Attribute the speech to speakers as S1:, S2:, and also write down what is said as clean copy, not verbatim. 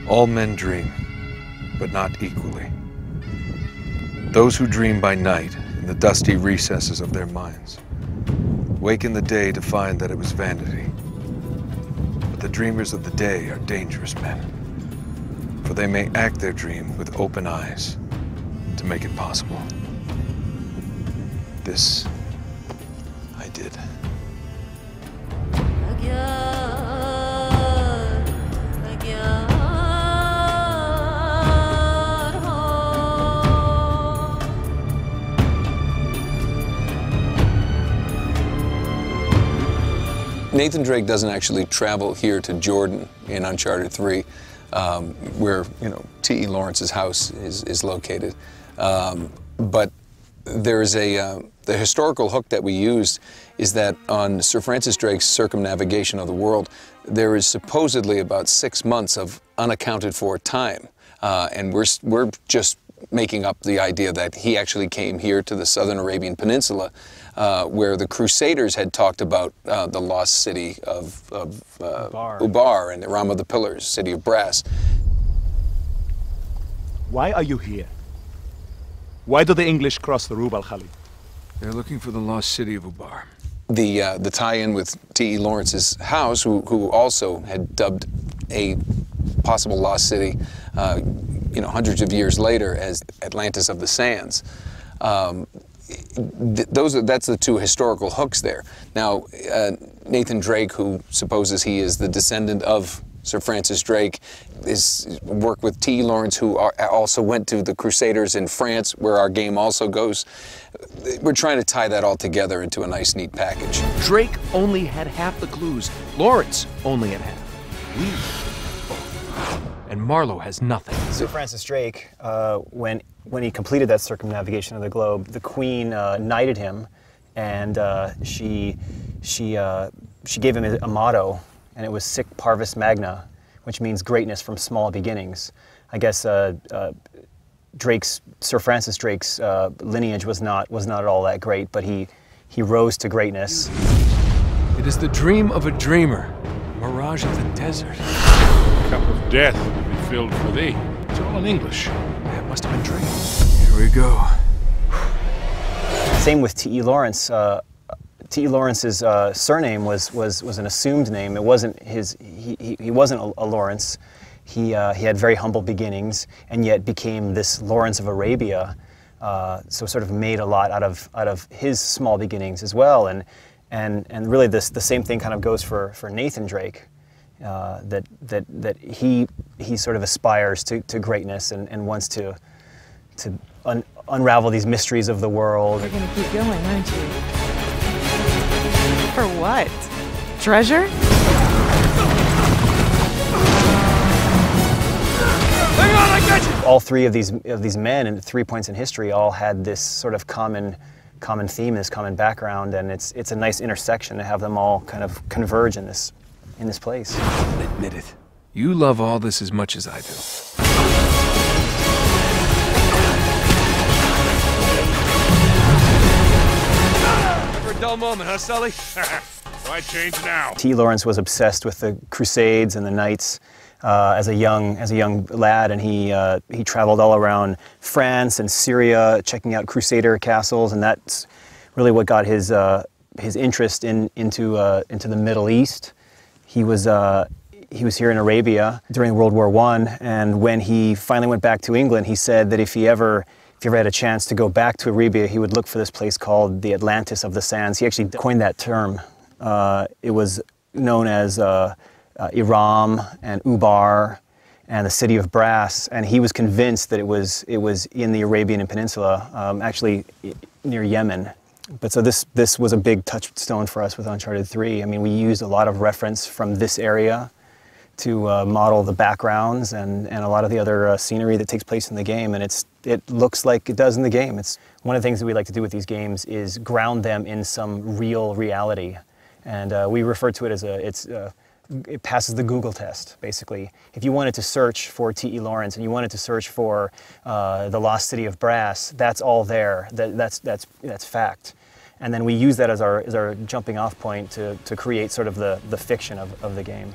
S1: All men dream, but not equally. Those who dream by night in the dusty recesses of their minds wake in the day to find that it was vanity. But the dreamers of the day are dangerous men, for they may act their dream with open eyes to make it possible. This I did.
S2: Nathan Drake doesn't actually travel here to Jordan in Uncharted 3, where T.E. Lawrence's house is located. But there's the historical hook that we used is that on Sir Francis Drake's circumnavigation of the world, there is supposedly about 6 months of unaccounted for time, and we're just making up the idea that he actually came here to the southern Arabian Peninsula, where the Crusaders had talked about the lost city of Ubar and the Ram of the Pillars, city of brass.
S3: Why are you here? Why do the English cross the Rub al-Khali?
S1: They're looking for the lost city of Ubar.
S2: The tie-in with T.E. Lawrence's house, who also had dubbed a possible lost city, hundreds of years later as Atlantis of the Sands. That's the two historical hooks there. Now, Nathan Drake, who supposes he is the descendant of Sir Francis Drake, is worked with T.E. Lawrence, who also went to the Crusaders in France, where our game also goes. We're trying to tie that all together into a nice, neat package.
S3: Drake only had half the clues. Lawrence only had half. We and Marlowe has nothing.
S4: Sir Francis Drake, when he completed that circumnavigation of the globe, the Queen knighted him, and she gave him a motto, and it was Sic Parvis Magna, which means greatness from small beginnings. I guess Sir Francis Drake's lineage was not at all that great, but he rose to greatness.
S1: It is the dream of a dreamer, a mirage of the desert.
S5: Cup of death will be filled for thee. It's all in English.
S1: That must have been Drake. Here we go.
S4: Same with T.E. Lawrence. T.E. Lawrence's surname was an assumed name. It wasn't his. He wasn't a Lawrence. He had very humble beginnings, and yet became this Lawrence of Arabia. So sort of made a lot out of his small beginnings as well. And really the same thing kind of goes for Nathan Drake. That he sort of aspires to greatness and wants to unravel these mysteries of the world.
S6: You're gonna keep going, aren't you? For what? Treasure?
S1: Hang on, I got you!
S4: All three of these men at 3 points in history all had this sort of common theme, this common background, and it's a nice intersection to have them all kind of converge in this place.
S1: Admit it. You love all this as much as I do. Never a dull moment, huh, Sully?
S5: Why change now?
S4: T. Lawrence was obsessed with the Crusades and the Knights as a young lad, and he traveled all around France and Syria, checking out Crusader castles, and that's really what got his interest into the Middle East. He was here in Arabia during World War I, and when he finally went back to England, he said that if he ever had a chance to go back to Arabia, he would look for this place called the Atlantis of the Sands. He actually coined that term. It was known as Iram and Ubar and the city of brass, and he was convinced that it was in the Arabian Peninsula, actually near Yemen. But so this was a big touchstone for us with Uncharted 3. I mean, we used a lot of reference from this area to model the backgrounds and a lot of the other scenery that takes place in the game, and it looks like it does in the game. It's one of the things that we like to do with these games is ground them in some real reality, and we refer to it as it passes the Google test, basically. If you wanted to search for T.E. Lawrence and you wanted to search for the lost city of brass, that's all there. That's fact. And then we use that as our jumping off point to create sort of the fiction of the game.